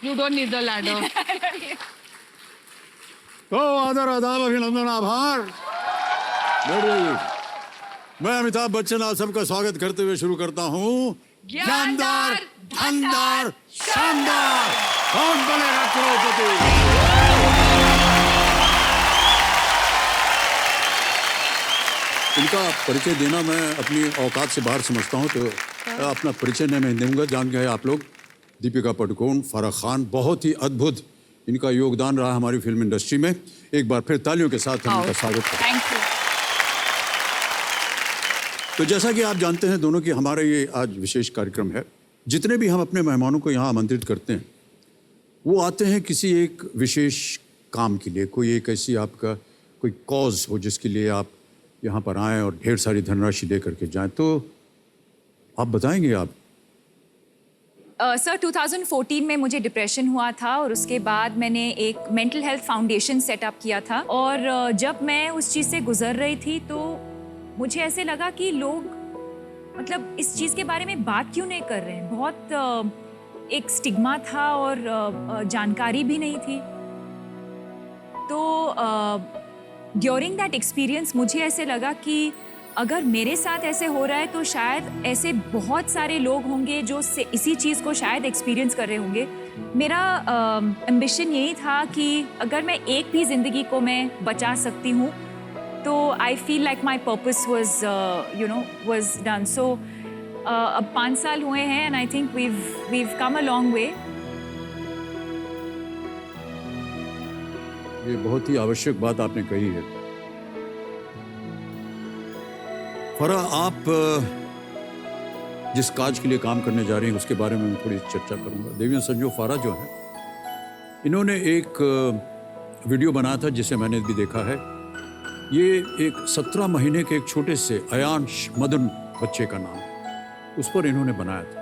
You don't need the ladder. तो आदर आदाब अभिनंदन आभार। बैठ जाइए। मैं अमिताभ बच्चन आप सबका स्वागत करते हुए शुरू करता हूँ। ज्ञानदार, धनदार, शानदार, कौन बनेगा करोड़पति? इनका परिचय देना मैं अपनी औकात से बाहर समझता हूँ, तो अपना परिचय नहीं दूंगा। जान गए आप लोग, दीपिका पादुकोण, फराह खान, बहुत ही अद्भुत इनका योगदान रहा हमारी फिल्म इंडस्ट्री में। एक बार फिर तालियों के साथ हम इनका स्वागत करते हैं। Thank you. तो जैसा कि आप जानते हैं दोनों की हमारा ये आज विशेष कार्यक्रम है। जितने भी हम अपने मेहमानों को यहाँ आमंत्रित करते हैं, वो आते हैं किसी एक विशेष काम के लिए। कोई एक ऐसी आपका कोई कॉज हो जिसके लिए आप यहाँ पर आएँ और ढेर सारी धनराशि लेकर के जाएँ। तो आप बताएंगे आप? सर 2014 में मुझे डिप्रेशन हुआ था और उसके बाद मैंने एक मेंटल हेल्थ फाउंडेशन सेटअप किया था। और जब मैं उस चीज़ से गुजर रही थी तो मुझे ऐसे लगा कि लोग मतलब इस चीज़ के बारे में बात क्यों नहीं कर रहे हैं। बहुत एक स्टिग्मा था और जानकारी भी नहीं थी। तो ड्यूरिंग दैट एक्सपीरियंस मुझे ऐसे लगा कि अगर मेरे साथ ऐसे हो रहा है तो शायद ऐसे बहुत सारे लोग होंगे जो इसी चीज़ को शायद एक्सपीरियंस कर रहे होंगे। मेरा एम्बिशन यही था कि अगर मैं एक भी ज़िंदगी को मैं बचा सकती हूँ तो I feel like my purpose was done. So अब 5 साल हुए हैं and I think we've come a long way. ये बहुत ही आवश्यक बात आपने कही है। फराह, आप जिस काज के लिए काम करने जा रही हैं उसके बारे में मैं थोड़ी चर्चा करूंगा। देवी संजू फारा जो है, इन्होंने एक वीडियो बनाया था जिसे मैंने भी देखा है। ये एक 17 महीने के एक छोटे से अयांश मदन बच्चे का नाम, उस पर इन्होंने बनाया था।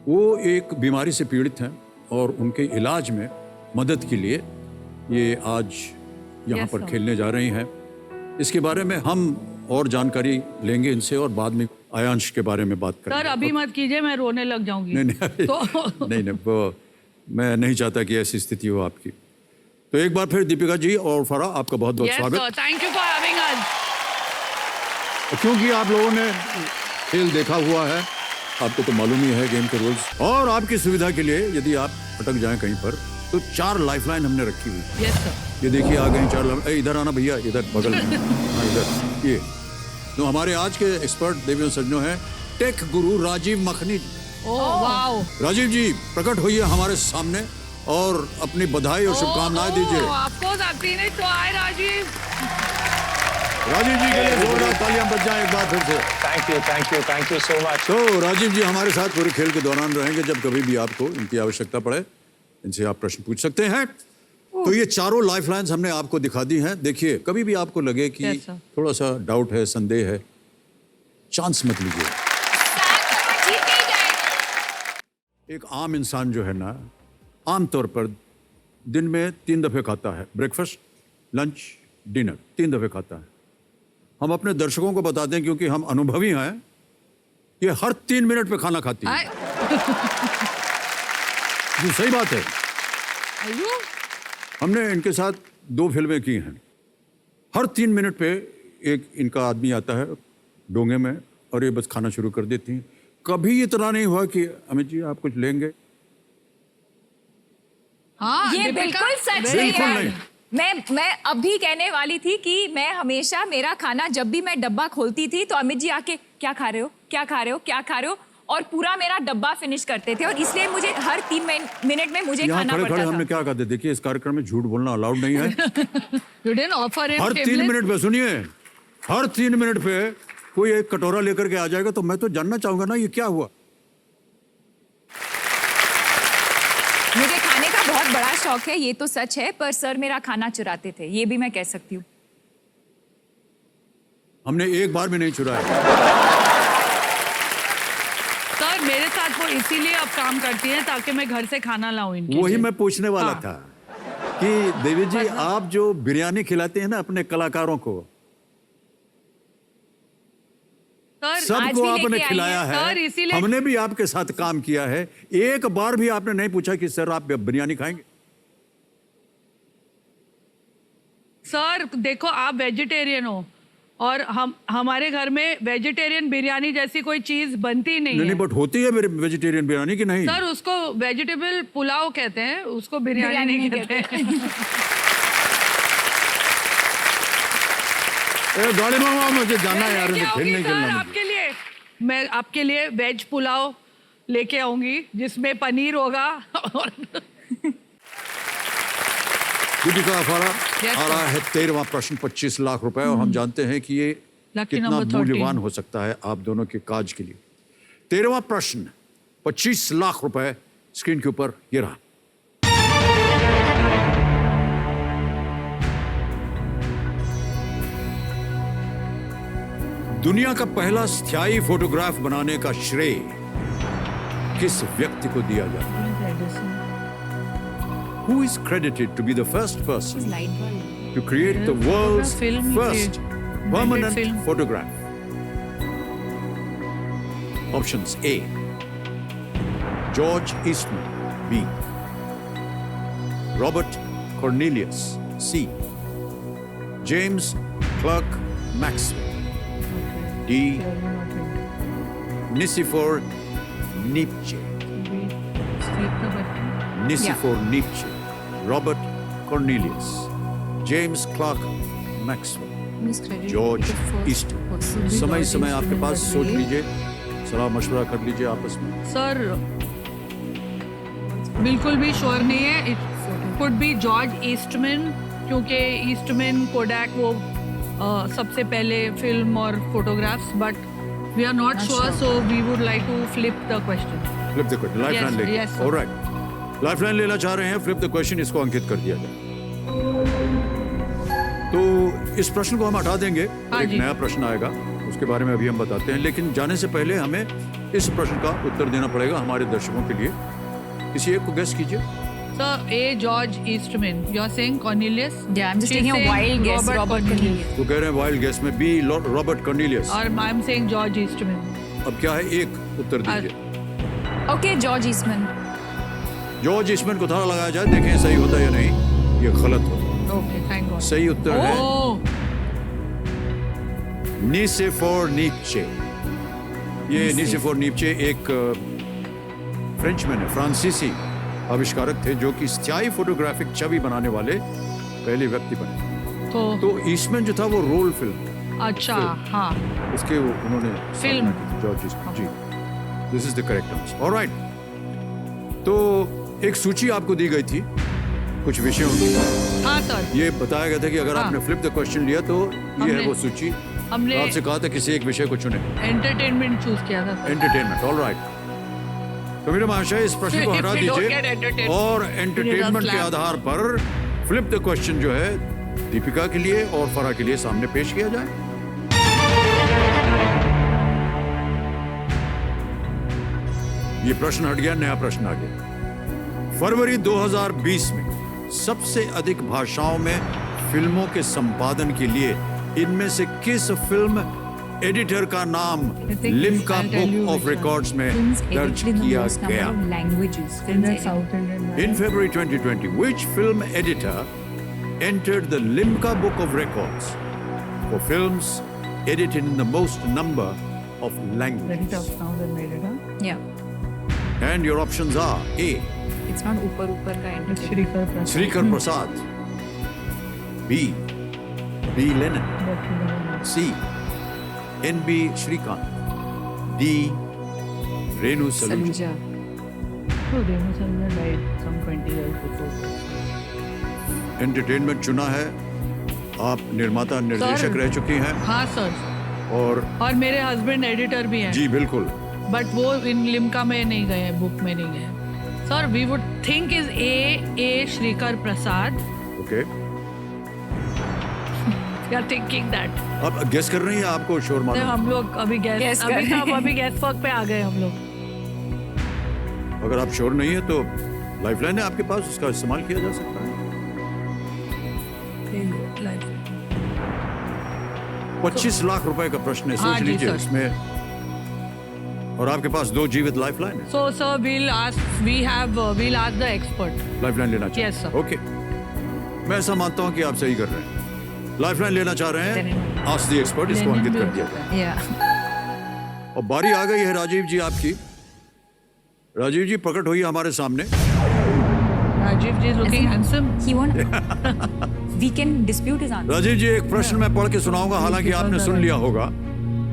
वो एक बीमारी से पीड़ित हैं और उनके इलाज में मदद के लिए ये आज यहाँ पर खेलने जा रही हैं। इसके बारे में हम और जानकारी लेंगे इनसे और बाद में आयांश के बारे में बात करेंगे। सर अभी मत कीजिए, मैं रोने लग जाऊंगी। नहीं तो नहीं वो मैं नहीं चाहता कि ऐसी स्थिति हो आपकी। तो एक बार फिर दीपिका जी और फराह, आपका बहुत बहुत स्वागत। Thank you for having us. क्योंकि आप लोगों ने खेल देखा हुआ है, आपको तो मालूम ही है गेम के रूल्स। और आपकी सुविधा के लिए यदि आप अटक जाएं कहीं पर तो 4 लाइफलाइन हमने रखी हुई। Yes sir. ये देखिए आ गई 4 लाइफलाइन। इधर आना भैया, इधर बगल में। हाँ इधर। ये तो हमारे आज के एक्सपर्ट देवी सज्जनों हैं tech guru Rajiv Makhni. Oh wow. Rajiv ji प्रकट होइए हमारे सामने और अपनी बधाई और शुभकामनाएं दीजिए। आपको हैप्पी नहीं तो आए राजीव। राजीव जी के लिए जोरदार तालियां बज जाएं एक बार फिर से। Thank you so much. तो राजीव जी हमारे साथ पूरे खेल के दौरान रहेंगे। जब कभी भी आपको इनकी आवश्यकता पड़े इनसे आप प्रश्न पूछ सकते हैं। तो ये 4 लाइफलाइंस हमने आपको दिखा दी हैं। देखिए, कभी भी आपको लगे कि थोड़ा सा डाउट है, संदेह है, चांस मत लीजिए। एक आम इंसान जो है ना, आमतौर पर दिन में 3 दफे खाता है। ब्रेकफास्ट, लंच, डिनर 3 दफे खाता है। हम अपने दर्शकों को बताते हैं क्योंकि हम अनुभवी हैं, ये हर 3 मिनट पे खाना खाती है। जी सही बात है। हमने इनके साथ 2 फिल्में की हैं। हर 3 मिनट पे एक इनका आदमी आता है डोंगे में और ये बस खाना शुरू कर देती हैं। कभी इतना नहीं हुआ कि अमित जी आप कुछ लेंगे? हाँ, ये बिल्कुल सच बिल्कुल है। नहीं। मैं अभी कहने वाली थी कि मैं हमेशा मेरा खाना जब भी मैं डब्बा खोलती थी तो अमित जी आके क्या खा रहे हो, क्या खा रहे हो, क्या खा रहे हो, और पूरा मेरा डब्बा फिनिश करते थे। और इसलिए मुझे हर 3 मिनट में मुझे खाना खड़े पड़ता खड़े था। हमने क्या कहते, देखिए इस कार्यक्रम में झूठ बोलना अलाउड नहीं है। You didn't offer him her 3 tablet? Minute पे सुनिए, हर 3 मिनट पे कोई एक कटोरा लेकर के आ जाएगा तो मैं तो जानना चाहूंगा ना ये क्या हुआ। मुझे खाने का बहुत बड़ा शौक है, ये तो सच है, पर सर मेरा खाना चुराते थे, ये भी मैं कह सकती हूँ। हमने एक बार भी नहीं चुराया। सर मेरे साथ वो इसीलिए अब काम करती हैं ताकि मैं घर से खाना लाऊं इनके वही लिए। मैं पूछने वाला हाँ। था कि देवी जी आप जो बिरयानी खिलाते हैं ना अपने कलाकारों को, सर सबको भी आपने लेके आई खिलाया है। है, सर, इसीलिए- हमने भी आपके साथ काम किया है, एक बार भी आपने नहीं पूछा कि सर आप बिरयानी खाएंगे? सर देखो, आप वेजिटेरियन हो और हमारे घर में वेजिटेरियन बिरयानी जैसी कोई चीज बनती नहीं नहीं है। बट होती है मेरे वेजिटेरियन बिरयानी की नहीं? सर उसको वेजिटेबल पुलाव कहते हैं, उसको बिरयानी नहीं कहते हैं। गाड़ी में मुझे जाना है यार, लेके फिर आऊंगी नहीं सर चलना मुझे। आपके लिए, मैं आपके लिए वेज पुलाव लेके आऊंगी जिसमें पनीर होगा और दीपिका फारा Yes, आ रहा है 13वां प्रश्न, 25 लाख रुपए, और हम जानते हैं कि ये Lucky कितना number 13. मूल्यवान हो सकता है आप दोनों के काज के लिए। 13वां प्रश्न 25 लाख रुपए स्क्रीन के ऊपर ये रहा। दुनिया का पहला स्थायी फोटोग्राफ बनाने का श्रेय किस व्यक्ति को दिया जाता है? Who is credited to be the first person light bulb. to create the world's Film first invented permanent film. photograph? Options A, George Eastman. B, Robert Cornelius. C, James Clerk Maxwell. D, Nicephore Nietzsche. Nicephore Nietzsche. Robert Cornelius. James Clerk Maxwell. George Eastman. समय समय आपके पास सोच लीजिए, सलाह मशवरा कर लीजिए आपस में। सर बिल्कुल भी श्योर नहीं है, it could be George Eastman, क्योंकि ईस्टमैन कोडैक वो सबसे पहले फिल्म और photographs, but we are not sure, so we would like to flip the question. Flip the question, lifeline Yes, लेंगे। yes, sir. ऑलराइट, लाइफलाइन लेना चाह रहे हैं, फ्लिप द क्वेश्चन, इसको अंकित कर दिया जाए। तो इस प्रश्न को हम हटा देंगे, हाँ एक जी। नया प्रश्न आएगा, उसके बारे में अभी हम बताते हैं, लेकिन जाने से पहले हमें इस प्रश्न का उत्तर देना पड़ेगा हमारे दर्शकों के लिए। किसी एक को गेस कीजिए। Sir A George Eastman, you are saying Cornelius? Yeah, I'm just taking a wild guess, Robert Cornelius. वो कह रहे हैं वाइल्ड गेस में बी, रॉबर्ट कर्नेलियस। और I am saying George Eastman. अब क्या है, एक उत्तर दीजिए। Okay, George Eastman. George Eastman को थारा लगाया जाए, देखें सही होता है या नहीं। ये गलत हो, ओके, थैंक गॉड। सही उत्तर है ओह, निसेफोर नीचे। ये निसेफोर नीचे एक फ्रेंचमैन है, फ्रांसीसी आविष्कारक थे, जो कि स्थायी फोटोग्राफिक छवि बनाने वाले पहले व्यक्ति बने। तो ईस्टमैन जो था वो रोल फिल्म, अच्छा, हाँ, उसके उन्होंने film. George Eastman ji, this is the correct answer. Alright, तो एक सूची आपको दी गई थी कुछ विषयों की। हाँ सर, ये बताया गया था कि अगर हाँ। आपने फ्लिप द क्वेश्चन लिया तो ये है हमने- वो सूची। हमने तो आपसे कहा था किसी एक विषय को चुने, एंटरटेनमेंट चूज किया था। एंटरटेनमेंट। ऑलराइट, तो मेरे महाशय इस प्रश्न को हटा If we don't get दीजिए entertained, और we need a एंटरटेनमेंट के slap. आधार पर फ्लिप द क्वेश्चन जो है दीपिका के लिए और फरा के लिए सामने पेश किया जाए। ये प्रश्न हट गया, नया प्रश्न आ गया। फरवरी 2020 में सबसे अधिक भाषाओं में फिल्मों के संपादन के लिए इनमें से किस फिल्म एडिटर का नाम लिम्का बुक ऑफ रिकॉर्ड्स में दर्ज किया गया? Languages. In February 2020, which film editor entered the Limca Book of Records for films edited in the most number of languages? Yeah. And your options are A, It's not ऊपर का entertainment. Srikar Prasad, B, B. Lennon, C, N.B. Shrikant, D, Renu Saluja. Entertainment चुना है, आप निर्माता निर्देशक रह चुकी हैं हाँ सर, और मेरे हस्बैंड एडिटर भी हैं, जी बिल्कुल। बट वो इन लिम्का में नहीं गए, बुक में नहीं गए। Sir we would think is A Sreekar Prasad. Okay, we are thinking that. अब गेस कर रही हैं, आपको शोर मालूम? हम लोग अभी Guess गैस कर रहे हैं। अभी गैस वर्क पे आ गए हम लोग। अगर आप श्योर नहीं है तो लाइफलाइन है आपके पास, उसका इस्तेमाल किया जा सकता है। 25 लाख रुपए का प्रश्न है, हाँ सोच जी, लीजिए। सर। इसमें और आपके पास 2 जीवित लाइफलाइन है। So, sir, we'll ask the expert. Lifeline लेना चाहते हैं? Yes, sir. ओके, मैं ऐसा मानता हूँ कि आप सही कर रहे हैं। लाइफलाइन लेना चाह रहे हैं, आस्क द एक्सपर्ट, इसको अंकित कर दिया जाए। Yeah. और बारी आ गई है राजीव जी आपकी। राजीव जी प्रकट हुई हमारे सामने। Rajiv ji is looking handsome. He won't. We can dispute his answer. Rajiv जी एक प्रश्न मैं पढ़ के सुनाऊंगा, हालांकि आपने सुन लिया होगा,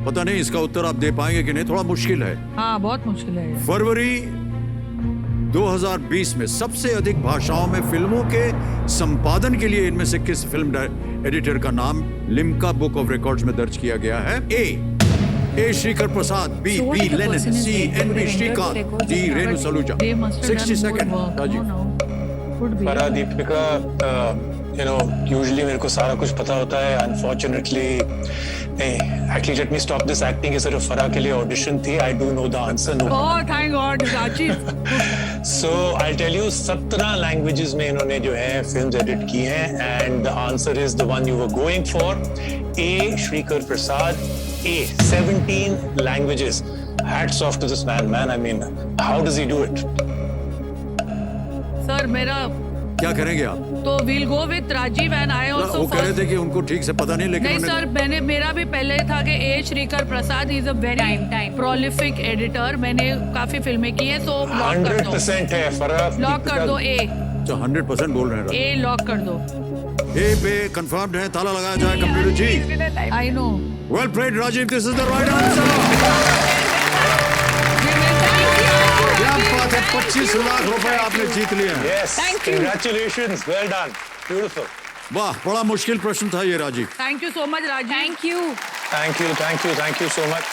पता नहीं इसका उत्तर आप दे पाएंगे कि नहीं, थोड़ा मुश्किल है। हाँ, बहुत मुश्किल है ये। फरवरी 2020 में सबसे अधिक भाषाओं में फिल्मों के संपादन के लिए इनमें से किस फिल्म एडिटर का नाम लिम्का बुक ऑफ रिकॉर्ड्स में दर्ज किया गया है? A Sreekar Prasad, B So what if the Lenin, person is C dead? एन Would B they enter Srikanth, records D and Renu cover? Saluja. They must have 60 done more second work. Rajiv. No. Could be. फरा Deepika, usually मेरे को सारा कुछ पता होता है, अनफॉर्चुनेटली नहीं। Actually let me stop this acting, ये सिर्फ फरा के लिए ऑडिशन थी। I do know the answer no. Oh, thank God, Rajiv. So I tell you 17 languages में इन्होंने जो है फिल्म्स एडिट की हैं, and the answer is the one you were going for, A Sreekar Prasad. A 17 languages. Hats off to this man, I mean how does he do it? Sir, मेरा क्या करेंगे आप? तो we'll go with Rajiv and I also वो कह रहे first. थे कि उनको ठीक से पता नहीं, लेकिन नहीं उन्होंने- सर, मेरा भी पहले था कि A Sreekar Prasad is a very Time. Prolific editor. मैंने काफी फिल्में की है, तो लॉक कर दो। 100% है फरा। लॉक कर दो ए। अच्छा, 100% बोल रहे हैं राजीव। ए लॉक कर दो। ए पे कंफर्म्ड है, ताला लगाया जाए computer ji. I know. Well played Rajiv, this is the right answer. क्या बात है, 25 लाख रुपए आपने जीत लिए हैं। Yes, congratulations, well done, beautiful. वाह, बड़ा मुश्किल प्रश्न था ये Rajiv. Thank you so much Rajiv. Thank you. Thank you so much.